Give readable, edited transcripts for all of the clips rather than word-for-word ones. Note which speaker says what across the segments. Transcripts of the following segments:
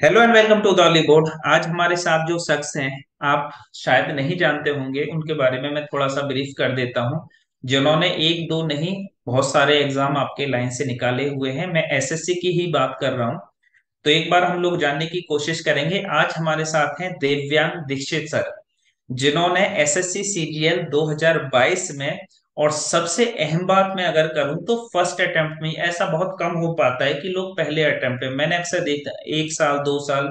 Speaker 1: Hello and welcome to the board. आज हमारे साथ जो शख्स हैं, आप शायद नहीं जानते होंगे। उनके बारे में मैं थोड़ा सा ब्रीफ कर देता हूं। जिन्होंने एक दो नहीं, बहुत सारे एग्जाम आपके लाइन से निकाले हुए हैं। मैं एसएससी की ही बात कर रहा हूं। तो एक बार हम लोग जानने की कोशिश करेंगे। आज हमारे साथ हैं देवयान दीक्षित सर, जिन्होंने एसएससी सीजीएल 2022 में, और सबसे अहम बात मैं अगर करूं तो फर्स्ट अटेम्प्ट में, ऐसा बहुत कम हो पाता है कि लोग पहले अटेम्प्ट में, मैंने अक्सर देखा 1 साल 2 साल,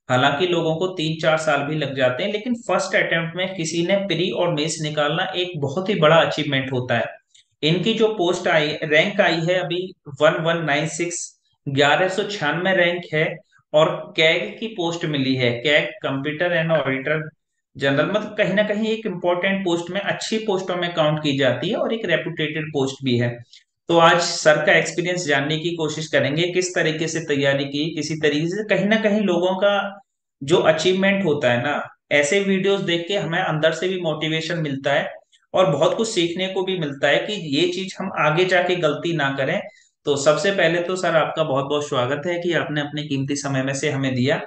Speaker 1: हालांकि लोगों को 3 4 साल भी लग जाते हैं, लेकिन फर्स्ट अटेम्प्ट में किसी ने प्री और मेंस निकालना एक बहुत ही बड़ा अचीवमेंट होता है। इनकी जो पोस्ट आई, रैंक आई है अभी 1196, 1196 रैंक है। और कैग की पोस्ट मिली है, CAG computer and auditor general, मतलब कहीं ना कहीं एक इंपॉर्टेंट पोस्ट में, अच्छी पोस्टों में काउंट की जाती है और एक रेपुटेटेड पोस्ट भी है। तो आज सर का एक्सपीरियंस जानने की कोशिश करेंगे, किस तरीके से तैयारी की, किसी तरीके से। कहीं ना कहीं लोगों का जो अचीवमेंट होता है ना, ऐसे वीडियोस देख के हमें अंदर से भी मोटिवेशन मिलता है और बहुत कुछ सीखने को भी मिलता है कि ये चीज हम आगे जाके गलती ना करें। तो सबसे पहले तो सर आपका बहुत बहुत स्वागत है कि आपने अपने कीमती समय में से हमें दिया।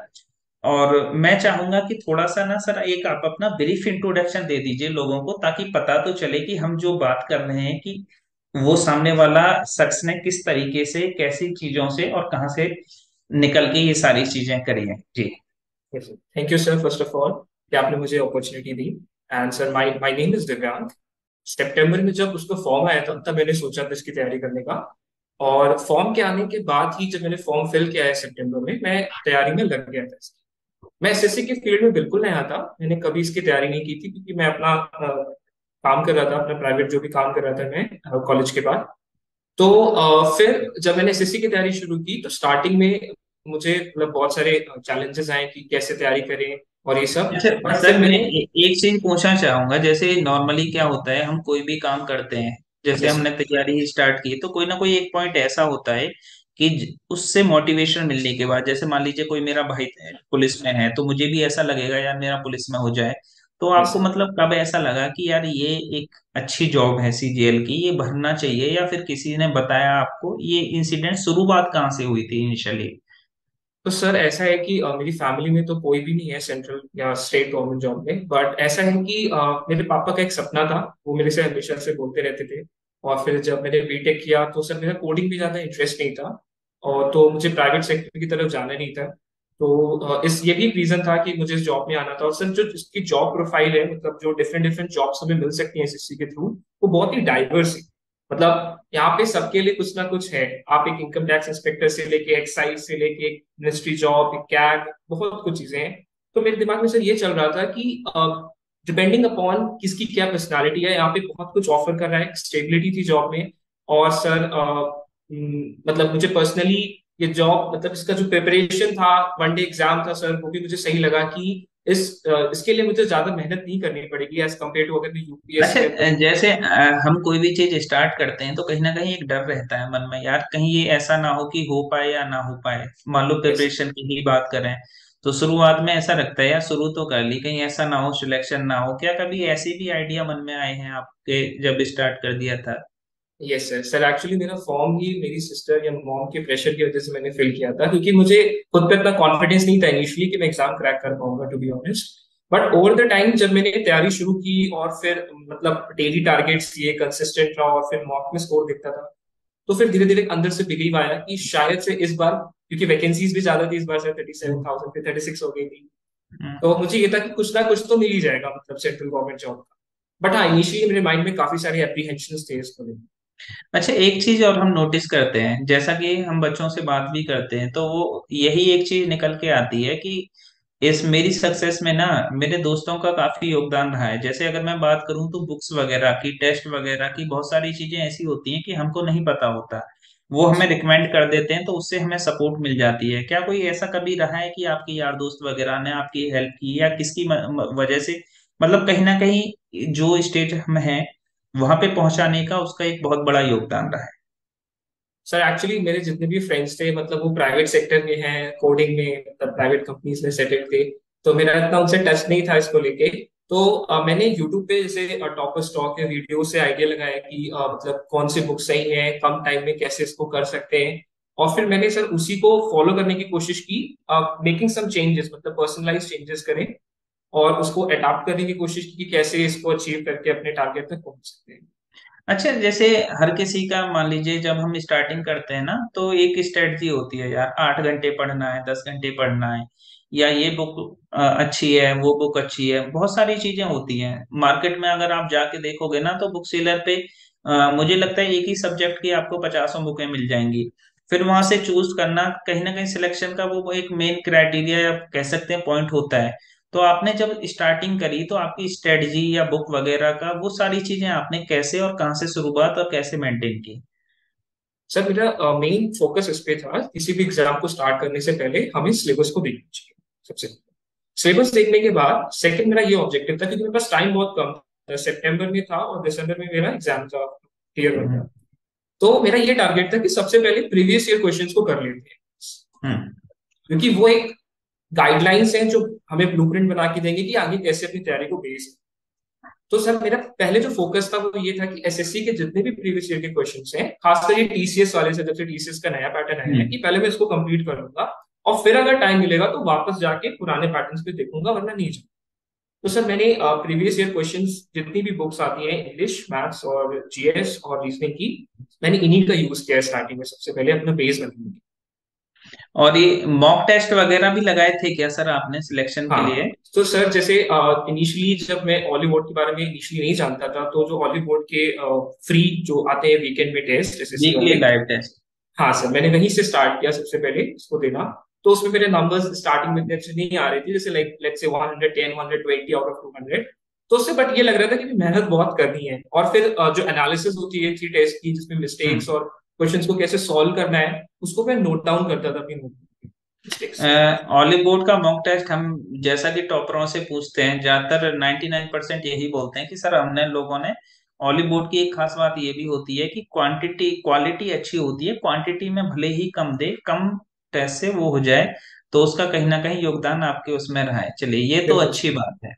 Speaker 1: और मैं चाहूंगा कि थोड़ा सा ना सर, एक आप अपना ब्रीफ इंट्रोडक्शन दे दीजिए लोगों को, ताकि पता तो चले कि हम जो बात कर रहे हैं कि वो सामने वाला शख्स ने किस तरीके से, कैसी चीजों से और कहाँ से निकल के ये सारी चीजें करी हैं जी।
Speaker 2: Thank you sir, first of all कि आपने मुझे अपॉर्चुनिटी दी। And sir, my my name is Divyang. सितंबर में जब उसका फॉर्म आया था तब मैंने सोचा था इसकी तैयारी करने का। और फॉर्म के आने के बाद ही जब मैंने फॉर्म फिल किया है सितंबर में, मैं तैयारी में लग गया था इसकी। मैं एसएससी के फील्ड में बिल्कुल नया था, मैंने कभी इसकी तैयारी नहीं की थी क्योंकि मैं अपना काम कर रहा था, अपना प्राइवेट जो भी काम कर रहा था मैं कॉलेज के बाद। तो फिर जब मैंने एसएससी की तैयारी शुरू की तो स्टार्टिंग में मुझे मतलब बहुत सारे चैलेंजेस आए कि कैसे तैयारी करें और ये सब।
Speaker 1: अच्छा
Speaker 2: बट
Speaker 1: सर,
Speaker 2: फिर
Speaker 1: मैं
Speaker 2: मैंने
Speaker 1: एक चीज पूछना चाहूंगा। जैसे नॉर्मली क्या होता है, हम कोई भी काम करते हैं, जैसे
Speaker 2: यस
Speaker 1: हमने तैयारी ही स्टार्ट की, तो कोई ना कोई एक पॉइंट ऐसा होता है कि उससे मोटिवेशन मिलने के बाद, जैसे मान लीजिए कोई मेरा भाई पुलिस में है, तो मुझे भी ऐसा लगेगा यार मेरा पुलिस में हो जाए। तो
Speaker 2: यस
Speaker 1: आपको मतलब कब ऐसा लगा कि यार ये एक अच्छी जॉब है सीजीएल की, ये भरना चाहिए, या फिर किसी ने बताया आपको? ये इंसिडेंट शुरुआत कहाँ से हुई थी इनिशियली?
Speaker 2: तो सर ऐसा है कि मेरी फैमिली में तो कोई भी नहीं है सेंट्रल या स्टेट गवर्नमेंट जॉब में। बट ऐसा है कि मेरे पापा का एक सपना था, वो मेरे से हमेशा से बोलते रहते थे। और फिर जब मैंने बीटेक किया तो सर मेरा कोडिंग में ज्यादा इंटरेस्ट नहीं था, और तो मुझे प्राइवेट सेक्टर की तरफ जाना नहीं था। तो इस ये भी एक रीजन था कि मुझे इस जॉब में आना था। और सर जो इसकी जॉब प्रोफाइल है, मतलब जो डिफरेंट डिफरेंट जॉब्स हमें मिल सकती हैं एसएससी के थ्रू, वो बहुत ही डाइवर्स है। मतलब यहाँ पे सबके लिए कुछ ना कुछ है। आप एक इनकम टैक्स इंस्पेक्टर से लेके एक्साइज से लेके एक मिनिस्ट्री जॉब, एक कैग, बहुत कुछ चीजें हैं। तो मेरे दिमाग में सर ये चल रहा था कि डिपेंडिंग अपॉन किसकी क्या पर्सनालिटी है, यहाँ पे बहुत कुछ ऑफर कर रहा है, स्टेबिलिटी थी जॉब में। और सर मतलब मुझे पर्सनली ये जॉब, मतलब इसका जो प्रिपरेशन था, वन डे एग्जाम था सर, वो भी मुझे सही लगा कि इसके लिए मुझे ज्यादा मेहनत नहीं करनी पड़ेगी एज कम्पेयर टू अगर मैं यूपीएससी
Speaker 1: अच्छा,
Speaker 2: या कोई।
Speaker 1: जैसे हम कोई भी चीज स्टार्ट करते हैं तो कहीं ना कहीं एक डर रहता है मन में, यार कहीं ये ऐसा ना हो कि हो पाए या ना हो पाए। मान लो
Speaker 2: यस।
Speaker 1: प्रिपरेशन की ही बात करें, तो शुरुआत में ऐसा लगता है यार शुरू तो कर ली, कहीं ऐसा ना हो सिलेक्शन ना हो। क्या कभी ऐसी भी आइडिया मन में आए हैं आपके जब स्टार्ट कर दिया था?
Speaker 2: यस सर, सर एक्चुअली मेरा फॉर्म ही मेरी सिस्टर या मॉम के प्रेशर की वजह से मैंने फिल किया था, क्योंकि मुझे खुद पे इतना कॉन्फिडेंस नहीं था इनिशियली कि मैं एग्जाम क्रैक कर पाऊंगा, to be honest. But over the time जब मैंने तैयारी शुरू की और फिर मतलब डेली टारगेट्स दिए, कंसिस्टेंट रहा और फिर मॉक में स्कोर दिखता था, तो फिर धीरे धीरे अंदर से बिलीव आया कि शायद से इस बार, क्योंकि वैकेंसीज भी ज्यादा थी इस बार से, 37,000 फिर 36 हो गई थी। तो
Speaker 1: हम्म।
Speaker 2: मुझे ये था कि कुछ ना कुछ तो मिल ही जाएगा, मतलब सेंट्रल गवर्नमेंट जॉब का। बट हाँ, इनिशियली मेरे माइंड में काफी सारे एप्रीहेंशन थे इसको लेकर।
Speaker 1: अच्छा, एक चीज और हम नोटिस करते हैं, जैसा कि हम बच्चों से बात भी करते हैं, तो वो यही एक चीज निकल के आती है कि इस मेरी सक्सेस में ना मेरे दोस्तों का काफी योगदान रहा है। जैसे अगर मैं बात करूं तो बुक्स वगैरह की, टेस्ट वगैरह की, बहुत सारी चीजें ऐसी होती हैं कि हमको नहीं पता होता, वो हमें रिकमेंड कर देते हैं, तो उससे हमें सपोर्ट मिल जाती है। क्या कोई ऐसा कभी रहा है कि आपके यार दोस्त वगैरह ने आपकी हेल्प की, या किसकी वजह से, मतलब कहीं ना कहीं जो स्टेज हम हैं वहां पे पहुंचाने का उसका एक बहुत बड़ा योगदान रहा है?
Speaker 2: सर एक्चुअली मेरे जितने भी फ्रेंड्स थे, मतलब वो प्राइवेट सेक्टर में हैं, कोडिंग में, मतलब प्राइवेट कंपनीज में सेटल थे। तो मेरा इतना उनसे टच नहीं था इसको लेके। तो मैंने यूट्यूब पे जैसे टॉपर स्टॉक के वीडियो से आइडिया लगाया कि मतलब कौन सी बुक सही है, कम टाइम में कैसे इसको कर सकते हैं। और फिर मैंने सर उसी को फॉलो करने की कोशिश की, मेकिंग सम चेंजेस, मतलब पर्सनलाइज चेंजेस करें और उसको अडॉप्ट करने की कोशिश की कि कैसे इसको अचीव करके अपने टारगेट तक पहुंच सकते हैं।
Speaker 1: अच्छा, जैसे हर किसी का मान लीजिए जब हम स्टार्टिंग करते हैं ना, तो एक स्ट्रेटजी होती है यार, 8 घंटे पढ़ना है, 10 घंटे पढ़ना है, या ये बुक अच्छी है, वो बुक अच्छी है, बहुत सारी चीजें होती हैं। मार्केट में अगर आप जाके देखोगे ना, तो बुक सेलर पे मुझे लगता है एक ही सब्जेक्ट की आपको 50 बुकें मिल जाएंगी। फिर वहां से चूज करना कहीं ना कहीं सिलेक्शन का वो एक मेन क्राइटेरिया या कह सकते हैं पॉइंट होता है। तो आपने जब स्टार्टिंग करी तो आपकी स्ट्रेटजी या बुक वगैरह का वो सारी चीजें आपने कैसे और कहाँ से शुरुआत और कैसे मेंटेन की?
Speaker 2: सर मेरा मेन फोकस इस पे था, किसी भी एग्जाम को स्टार्ट करने से पहले हमें सिलेबस को देखना चाहिए सबसे पहले। सिलेबस देखने के बाद सेकंड मेरा ये ऑब्जेक्टिव था, क्योंकि मेरे पास टाइम बहुत कम था, सितंबर में था और दिसंबर में मेरा एग्जाम था, क्लियर होता।
Speaker 1: हम्म।
Speaker 2: तो मेरा ये टारगेट था कि सबसे पहले प्रीवियस ईयर क्वेश्चंस को कर लेते हैं,
Speaker 1: हम्म।
Speaker 2: क्योंकि वो एक गाइडलाइंस हैं जो हमें ब्लूप्रिंट बना के देंगे कि आगे कैसे अपनी तैयारी को बेस। तो सर मेरा पहले जो फोकस था वो ये था कि एसएससी के जितने भी प्रीवियस ईयर के क्वेश्चंस हैं, खासकर ये टीसीएस वाले से, जब से टीसीएस का नया पैटर्न आया है,
Speaker 1: हम्म।
Speaker 2: कि पहले मैं इसको कंप्लीट कर लूंगा और फिर अगर टाइम मिलेगा तो वापस जाके पुराने पैटर्न्स पे देखूंगा, वरना नहीं जाऊंगा। तो सर मैंने प्रीवियस ईयर क्वेश्चंस जितनी भी बुक्स आती हैं, इंग्लिश, मैथ्स और जीएस और रीजनिंग की, मैंने इन्हीं का यूज किया स्टार्टिंग में सबसे पहले अपना बेस बनाने के
Speaker 1: और ये मॉक टेस्ट वगैरह भी लगाए थे क्या सर आपने सिलेक्शन
Speaker 2: लिए।
Speaker 1: के
Speaker 2: हाँ,
Speaker 1: लिए?
Speaker 2: तो सर जैसे इनिशियली जब मैं ऑलीवुड के बारे में इनिशियली नहीं जानता था, तो जो हॉलीवुड के फ्री जो आते हैं वीकेंड में टेस्ट एसएससी
Speaker 1: वीकली
Speaker 2: वाले,
Speaker 1: लाइव टेस्ट।
Speaker 2: हाँ सर मैंने वहीं से स्टार्ट किया सबसे पहले इसको देना। तो उसमें मेरे नंबर्स स्टार्टिंग में इतने अच्छे नहीं आ रहे थे, जैसे like let's say 110 120 out of 200। तो उससे बट ये लग रहा था कि मेहनत बहुत करनी है, और फिर जो एनालिसिस होती है थी टेस्ट की, जिसमें मिस्टेक्स और क्वेश्चंस को कैसे सॉल्व करना है, उसको मैं नोट डाउन करता था अपनी नोटबुक मिस्टेक्स।
Speaker 1: ऑलीवुड का मॉक टेस्ट हम जैसा कि टॉपरों से पूछते हैं, ज्यादातर 99% यही बोलते हैं कि सर हमने लोगों ने हॉलीवुड की एक खास बात ये भी होती है कि क्वांटिटी क्वालिटी अच्छी होती है, क्वांटिटी में भले ही कम दे, कम टेस्ट से वो हो जाए, तो उसका कहीं ना कहीं योगदान आपके उसमें रहा है। चलिए, ये तो
Speaker 2: बिल्कुल
Speaker 1: अच्छी
Speaker 2: सर।
Speaker 1: बात है।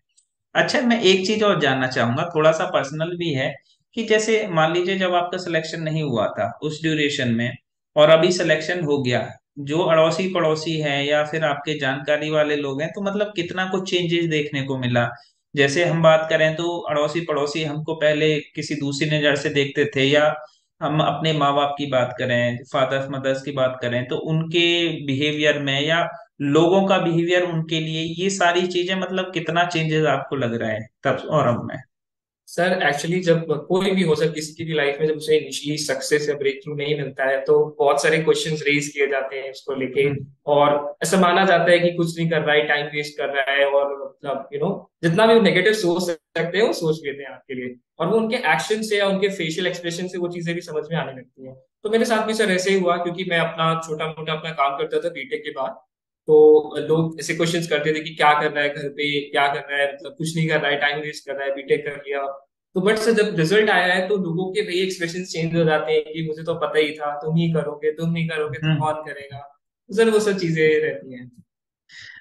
Speaker 1: अच्छा, मैं एक चीज और जानना चाहूंगा, थोड़ा सा पर्सनल भी है, कि जैसे मान लीजिए जब आपका सिलेक्शन नहीं हुआ था उस ड्यूरेशन में, और अभी सिलेक्शन हो गया, जो अड़ोसी पड़ोसी हैं या फिर आपके जानकारी वाले लोग हैं, तो मतलब कितना कुछ चेंजेस देखने को मिला? जैसे हम बात करें तो अड़ोसी पड़ोसी हमको पहले किसी दूसरी नजर से देखते थे, या हम अपने माँ बाप की बात करें, फादर्स मदर्स की बात करें, तो उनके बिहेवियर में या लोगों का बिहेवियर उनके लिए, ये सारी चीजें मतलब कितना चेंजेस आपको लग रहा है तब और अब में?
Speaker 2: सर एक्चुअली जब कोई भी हो, सर किसी की भी लाइफ में जब उसे इनिशियली सक्सेस या ब्रेक थ्रू नहीं मिलता है, तो बहुत सारे क्वेश्चंस रेज किए जाते हैं उसको लेके।
Speaker 1: हम्म।
Speaker 2: और ऐसा माना जाता है कि कुछ नहीं कर रहा है, टाइम वेस्ट कर रहा है, और मतलब जितना भी नेगेटिव सोच सकते हैं वो सोच लेते हैं आपके लिए, और वो उनके एक्शन से या उनके फेशियल एक्सप्रेशन से वो चीजें भी समझ में आने लगती हैं। तो मेरे साथ भी सर ऐसे ही हुआ, क्योंकि मैं अपना छोटा मोटा अपना काम करता था बीटेक के बाद। तो लोग ऐसे क्वेश्चंस करते थे कि क्या कर रहा है घर पे, क्या कर रहा है, मतलब कुछ नहीं कर रहा है, टाइम वेस्ट कर रहा है, बीटेक कर लिया। तो बट सर जब रिजल्ट आया है तो लोगों के वही एक्सप्रेशन चेंज हो जाते हैं कि मुझे तो पता ही था, तुम ही करोगे, तुम नहीं करोगे तो
Speaker 1: हम्म।
Speaker 2: कौन करेगा। तो सर वो सब चीजें रहती हैं।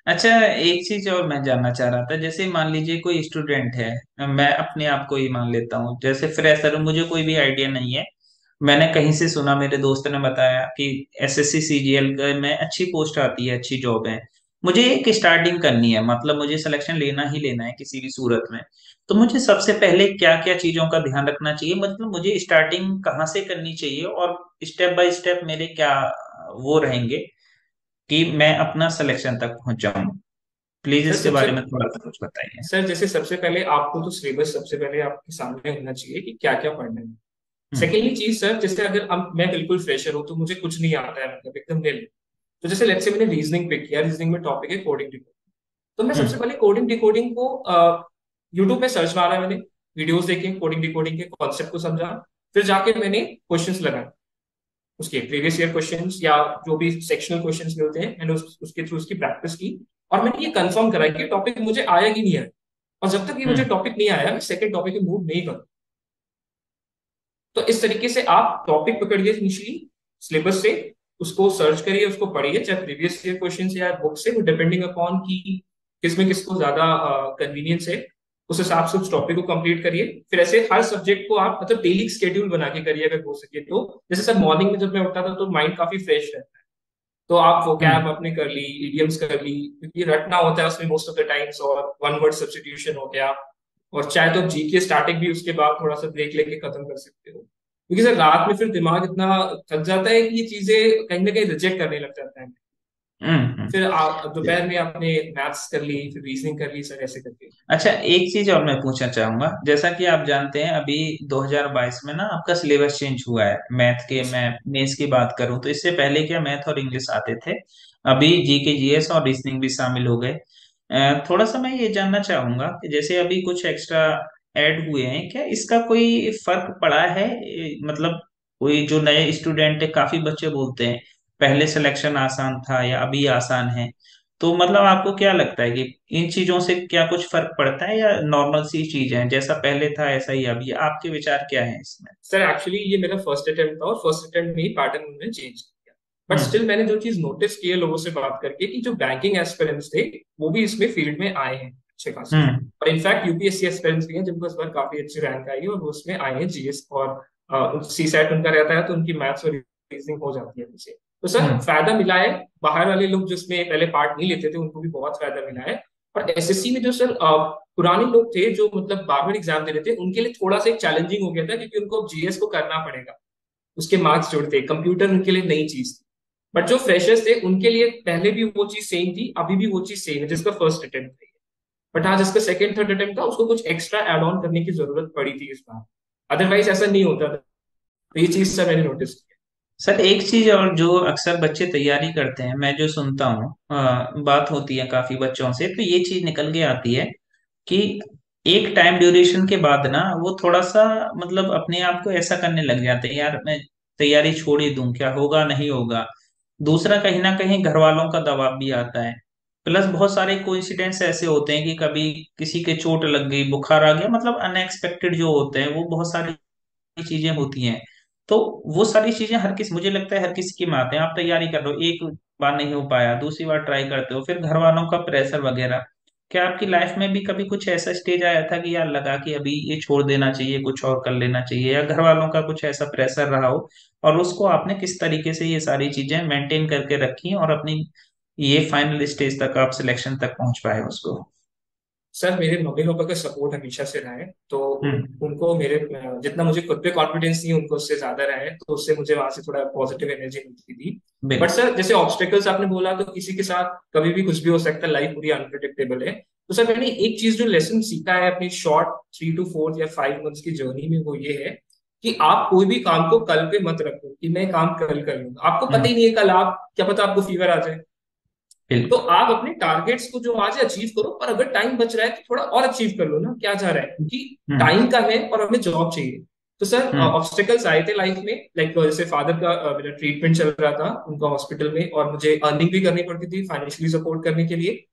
Speaker 1: अच्छा, एक चीज और मैं जानना चाह रहा था, जैसे मान लीजिए कोई स्टूडेंट है, मैं अपने आप को ही मान लेता हूँ, जैसे फ्रेशर, मुझे कोई भी आइडिया नहीं है, मैंने कहीं से सुना, मेरे दोस्त ने बताया कि एसएससी सीजीएल में अच्छी पोस्ट आती है, अच्छी जॉब है, मुझे एक स्टार्टिंग करनी है, मतलब मुझे सिलेक्शन लेना ही लेना है किसी भी सूरत में, तो मुझे सबसे पहले क्या क्या चीजों का ध्यान रखना चाहिए, मतलब मुझे स्टार्टिंग कहाँ से करनी चाहिए, और स्टेप बाय स्टेप मेरे क्या वो रहेंगे कि मैं अपना सिलेक्शन तक पहुंच जाऊं? प्लीज
Speaker 2: सर
Speaker 1: इसके
Speaker 2: सबसे
Speaker 1: बारे में थोड़ा सा कुछ बताइए।
Speaker 2: सर जैसे सबसे पहले आपको तो सिलेबस सबसे पहले आपके सामने होना चाहिए कि क्या क्या पढ़ना है।
Speaker 1: हम्म।
Speaker 2: सेकेंडली चीज सर, जैसे अगर अब मैं बिल्कुल फ्रेशर हूँ तो मुझे कुछ नहीं आता है, मतलब एकदम नल। तो जैसे लेट्स से मैंने रीजनिंग पिक किया, रीजनिंग में टॉपिक है कोडिंग डिकोडिंग। तो मैं सबसे
Speaker 1: हम्म।
Speaker 2: पहले कोडिंग डिकोडिंग को यूट्यूब में सर्च मारा मैंने, वीडियोस देखे कोडिंग डिकोडिंग के कॉन्सेप्ट को समझा। फिर जाके मैंने क्वेश्चंस लगाए, उसके प्रीवियस ईयर क्वेश्चंस या जो भी सेक्शनल क्वेश्चंस मिलते हैं, मैंने उसके थ्रू उसकी प्रैक्टिस की। और मैंने ये कंफर्म करा कि टॉपिक मुझे आया कि नहीं आया, और जब तक ये मुझे
Speaker 1: हम्म।
Speaker 2: टॉपिक नहीं आया मैं सेकंड टॉपिक पे मूव नहीं करूँ। तो इस तरीके से आप टॉपिक पकड़िए इनिशियली सिलेबस से, उसको सर्च करिए, उसको पढ़िए, चाहे प्रीवियस ईयर क्वेश्चन या बुक से, वो डिपेंडिंग अपॉन कि किसमें किसको ज्यादा कन्वीनियंस है। उस हिसाब से उस टॉपिक को कंप्लीट करिए। फिर ऐसे हर सब्जेक्ट को आप मतलब डेली स्केड्यूल बना के करिए अगर हो सके तो। जैसे सर मॉर्निंग में जब मैं उठता था तो माइंड काफी फ्रेश रहता है, तो आप वो कैब
Speaker 1: हम्म।
Speaker 2: अपने कर ली, इडियम्स कर ली, क्योंकि रटना होता है उसमें मोस्ट ऑफ द टाइम्स, और वन वर्ड सब्स्टिट्यूशन हो गया। और चाहे तो जीके स्टार्टिंग भी उसके बाद थोड़ा सा ब्रेक लेके खत्म कर सकते हो, क्योंकि सर रात में फिर दिमाग इतना थक जाता है कि ये चीजें कहीं ना कहीं रिजेक्ट करने लग जाता है।
Speaker 1: हम्म।
Speaker 2: फिर आप दोपहर में आपने मैथ्स कर ली, फिर रीजनिंग कर ली, सर ऐसे करके।
Speaker 1: अच्छा, एक चीज और मैं पूछना चाहूंगा। जैसा कि आप जानते हैं अभी 2022 में ना आपका सिलेबस चेंज हुआ है मैथ के।
Speaker 2: यस।
Speaker 1: मैं मेंस की बात करूं तो इससे पहले क्या मैथ और इंग्लिश आते थे, अभी जीके जीएस और रीजनिंग भी शामिल हो गए। थोड़ा सा मैं ये जानना चाहूंगा कि जैसे अभी कुछ एक्स्ट्रा ऐड हुए हैं, क्या इसका कोई फर्क पड़ा है? मतलब कोई जो नए स्टूडेंट है, काफी बच्चे बोलते हैं पहले सिलेक्शन आसान था या अभी आसान है, तो मतलब आपको क्या लगता है कि इन चीजों से क्या कुछ फर्क पड़ता है या नॉर्मल सी चीज है, जैसा पहले था ऐसा ही अभी? आपके विचार क्या है इसमें?
Speaker 2: सर एक्चुअली ये मेरा फर्स्ट अटेम्प्ट था, और फर्स्ट अटेम्प्ट में ही पैटर्न उन्होंने चेंज किया। But
Speaker 1: hmm.
Speaker 2: स्टिल मैंने जो चीज नोटिस की है लोगों से बात करके, कि जो बैंकिंग एस्पिरेंट्स थे वो भी इसमें फील्ड में आए हैं अच्छे खासे।
Speaker 1: हम्म।
Speaker 2: और इनफैक्ट यूपीएससी एस्पिरेंट्स भी हैं जिनको इस बार काफी अच्छी रैंक आई है, और वो उसमें आए हैं जीएस, और सी सेट उनका रहता है तो उनकी मैथ्स और रीजनिंग हो जाती है उनसे। तो सर
Speaker 1: हम्म।
Speaker 2: फायदा मिला है। बाहर वाले लोग जिसमें पहले पार्ट नहीं लेते थे उनको भी बहुत फायदा मिला है। और एसएससी में जो सर पुराने लोग थे जो मतलब बार बार एग्जाम दे रहे थे, उनके लिए थोड़ा सा एक चैलेंजिंग हो गया था, क्योंकि उनको जीएस को करना पड़ेगा, उसके मार्क्स जुड़ते, कंप्यूटर उनके लिए नई चीज थी। बट जो फ्रेशर्स थे उनके लिए पहले भी वो चीज सेम थी, अभी भी वो चीज सेम है, जिसका फर्स्ट अटेम्प्ट था। बट हाँ, जिसका सेकंड थर्ड अटेम्प्ट था उसको कुछ एक्स्ट्रा एड ऑन करने की जरूरत पड़ी थी इस बार, अदरवाइज ऐसा नहीं होता था। तो ये चीज सर मैंने नोटिस की
Speaker 1: सर एक चीज और जो अक्सर बच्चे तैयारी करते हैं, मैं जो सुनता हूँ, बात होती है काफी बच्चों से, तो ये चीज निकल के आती है कि एक टाइम ड्यूरेशन के बाद ना वो थोड़ा सा मतलब अपने आप को ऐसा करने लग जाते हैं, यार मैं तैयारी छोड़ ही दूं, क्या होगा नहीं होगा। दूसरा, कहीं ना कहीं घर वालों का दबाव भी आता है। प्लस बहुत सारे कोइंसिडेंट्स ऐसे होते हैं कि कभी किसी के चोट लग गई, बुखार आ गया, मतलब अनएक्सपेक्टेड जो होते हैं वो बहुत सारी चीजें होती हैं। तो वो सारी चीजें हर किसी, मुझे लगता है हर किसी की में आते हैं। आप तैयारी कर रहे हो, एक बार नहीं हो पाया, दूसरी बार ट्राई करते हो, फिर घर वालों का प्रेशर वगैरह। क्या आपकी लाइफ में भी कभी कुछ ऐसा स्टेज आया था कि यार लगा कि अभी ये छोड़ देना चाहिए, कुछ और कर लेना चाहिए, या घर वालों का कुछ ऐसा प्रेशर रहा हो और उसको आपने किस तरीके से ये सारी चीजें मेंटेन करके रखी और अपनी ये फाइनल स्टेज तक आप सिलेक्शन तक पहुंच पाए उसको?
Speaker 2: सर। मेरे मम्मी पापा का सपोर्ट हमेशा से रहा है, तो
Speaker 1: हम्म।
Speaker 2: उनको मेरे जितना मुझे खुद पे कॉन्फिडेंस नहीं उनको उससे ज्यादा रहा है, तो उससे मुझे वहां से थोड़ा पॉजिटिव एनर्जी मिलती थी। बट
Speaker 1: बिल्कुल।
Speaker 2: सर जैसे ऑब्स्टेकल्स आपने बोला, तो किसी के साथ कभी भी कुछ भी हो सकता है, लाइफ पूरी अनप्रिडिक्टेबल है। तो सर मैंने एक चीज जो लेसन सीखा है अपनी शॉर्ट 3 to 4 या 5 मंथ्स की जर्नी में, वो ये है कि आप कोई भी काम को कल पे मत रखो कि मैं काम कल कर लूंगा। आपको पता
Speaker 1: हम्म।
Speaker 2: ही नहीं है कल आप क्या पता आपको फीवर आ जाए। तो
Speaker 1: बिल्कुल।
Speaker 2: आप अपने टारगेट्स को जो आज अचीव करो, पर अगर टाइम बच रहा है तो थोड़ा और अचीव कर लो ना, क्या जा रहा है, क्योंकि
Speaker 1: हम्म।
Speaker 2: टाइम का है और हमें जॉब चाहिए। तो सर
Speaker 1: हम्म।
Speaker 2: ऑब्स्टेकल्स आए थे लाइफ में, लाइक जैसे फादर का मेरा ट्रीटमेंट चल रहा था उनका हॉस्पिटल में, और मुझे अर्निंग भी करनी पड़ती थी फाइनेंशियली सपोर्ट करने के लिए।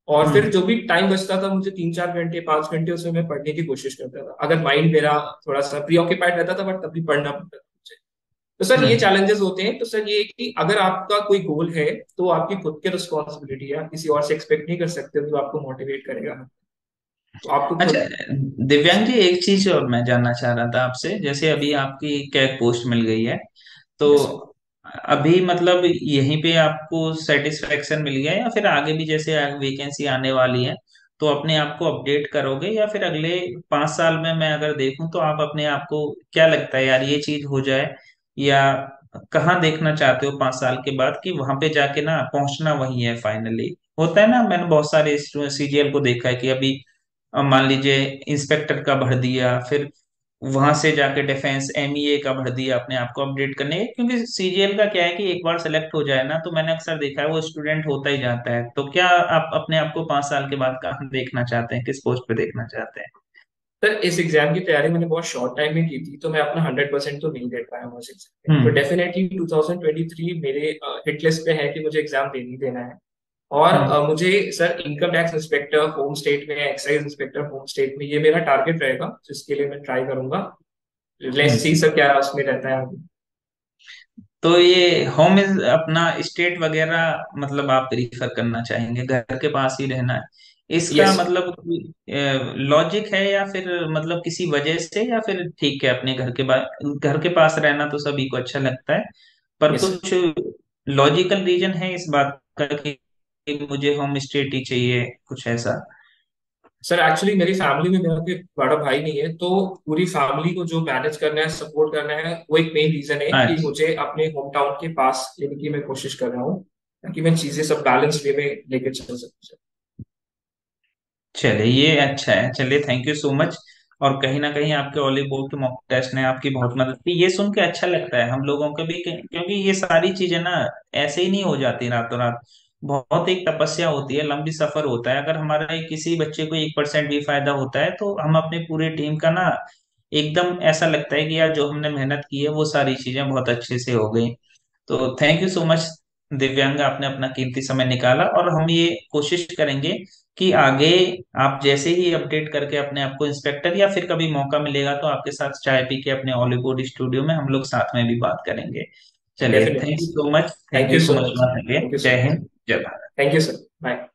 Speaker 2: और फिर
Speaker 1: हम्म।
Speaker 2: जो भी टाइम बचता था मुझे 3 4 घंटे 5 घंटे उसमें मैं पढ़ने की कोशिश करता था, अगर माइंड मेरा थोड़ा सा प्री ऑक्यूपाइड रहता था, बट तब भी पढ़ना पड़ता था मुझे। तो सर ये
Speaker 1: हम्म।
Speaker 2: चैलेंजेस होते हैं। तो सर ये कि अगर आपका कोई गोल है तो आपकी खुद की रिस्पॉन्सिबिलिटी है, आप किसी और से एक्सपेक्ट नहीं कर सकते हो कि वो आपको मोटिवेट करेगा। तो आपको
Speaker 1: अच्छा,
Speaker 2: खुद।
Speaker 1: दिव्यांग जी एक चीज और मैं जानना चाह रहा था आपसे। जैसे अभी आपकी कैग पोस्ट मिल गई है, तो
Speaker 2: यस सर।
Speaker 1: अभी मतलब यहीं पे आपको सेटिस्फेक्शन मिल गया, या फिर आगे भी जैसे वैकेंसी आने वाली है तो अपने आप को अपडेट करोगे, या फिर अगले 5 साल में मैं अगर देखूं तो आप अपने आप को क्या लगता है यार ये चीज हो जाए, या कहाँ देखना चाहते हो 5 साल के बाद कि वहां पे जाके ना पहुंचना वही है फाइनली? होता है ना, मैंने बहुत सारे सीजीएल को देखा है कि अभी अब मान लीजिए इंस्पेक्टर का भर दिया, फिर वहां से जाके डिफेंस एमईए का भर दिया अपने आप को अपडेट करने के, क्योंकि सीजीएल का क्या है कि एक बार सेलेक्ट हो जाए ना तो मैंने अक्सर देखा है वो स्टूडेंट होता ही जाता है। तो क्या आप अपने आप को 5 साल के बाद कहाँ देखना चाहते हैं, किस पोस्ट पे देखना चाहते हैं?
Speaker 2: सर इस एग्जाम की तैयारी मैंने बहुत शॉर्ट टाइम में की थी, तो मैं अपना 100% तो नहीं दे पाया हूँ इस एग्जाम में। तो
Speaker 1: हम्म।
Speaker 2: डेफिनेटली 2023 मेरे हिट लिस्ट पे है कि मुझे एग्जाम देनी देना है। और
Speaker 1: हम्म।
Speaker 2: मुझे sir income tax inspector home state में, एक्साइज इंस्पेक्टर होम स्टेट में, ये मेरा टारगेट रहेगा, जिसके लिए मैं ट्राई करूंगा। Let's see
Speaker 1: hmm.
Speaker 2: सर क्या उसमें रहता है आगे।
Speaker 1: तो ये होम इज अपना स्टेट वगैरह मतलब आप प्रीफर करना चाहेंगे, घर के पास ही रहना है? इसका
Speaker 2: यस
Speaker 1: मतलब लॉजिक है या फिर मतलब किसी वजह से, या फिर ठीक है अपने घर के पास रहना तो सभी को अच्छा लगता है, पर
Speaker 2: यस
Speaker 1: कुछ लॉजिकल रीजन है इस बात का कि मुझे होम स्टे ही चाहिए, कुछ ऐसा?
Speaker 2: सर, एक्चुअली मेरी फैमिली में मेरा कोई बड़ा भाई नहीं है, तो पूरी फैमिली को जो मैनेज करना है, सपोर्ट करना है, वो एक मेन रीजन है कि
Speaker 1: अच्छा,
Speaker 2: मुझे अपने होम टाउन के पास लेने की मैं कोशिश कर रहा हूँ, ताकि मैं चीजें सब बैलेंस वे में लेके चल सकूँ।
Speaker 1: चलिए ये अच्छा है, चलिए थैंक यू सो मच। और कहीं ना कहीं आपके ओली बोर्ड के मॉक टेस्ट ने आपकी बहुत मदद की, ये सुन के अच्छा लगता है हम लोगों के भी, क्योंकि ये सारी चीजें ना ऐसे ही नहीं हो जाती रातों रात। बहुत एक तपस्या होती है, लंबी सफर होता है। अगर हमारा किसी बच्चे को 1% भी फायदा होता है तो हम अपनी पूरी टीम का ना एकदम ऐसा लगता है कि यार जो हमने मेहनत की है वो सारी चीजें बहुत अच्छे से हो गई। तो थैंक यू सो मच दिव्यांग, आपने अपना कीमती समय निकाला, और हम ये कोशिश करेंगे कि आगे आप जैसे ही अपडेट करके अपने आप को इंस्पेक्टर, या फिर कभी मौका मिलेगा तो आपके साथ चाय पी के अपने हॉलीवुड स्टूडियो में हम लोग साथ में भी बात करेंगे। चलिए
Speaker 2: definitely
Speaker 1: thank you
Speaker 2: sir.
Speaker 1: So much, thank
Speaker 2: thank
Speaker 1: you
Speaker 2: you
Speaker 1: so
Speaker 2: so
Speaker 1: much
Speaker 2: much.
Speaker 1: Once again.
Speaker 2: Thank you so
Speaker 1: जय
Speaker 2: मच।
Speaker 1: हिंद, जय Bharat.
Speaker 2: Thank you sir. Bye.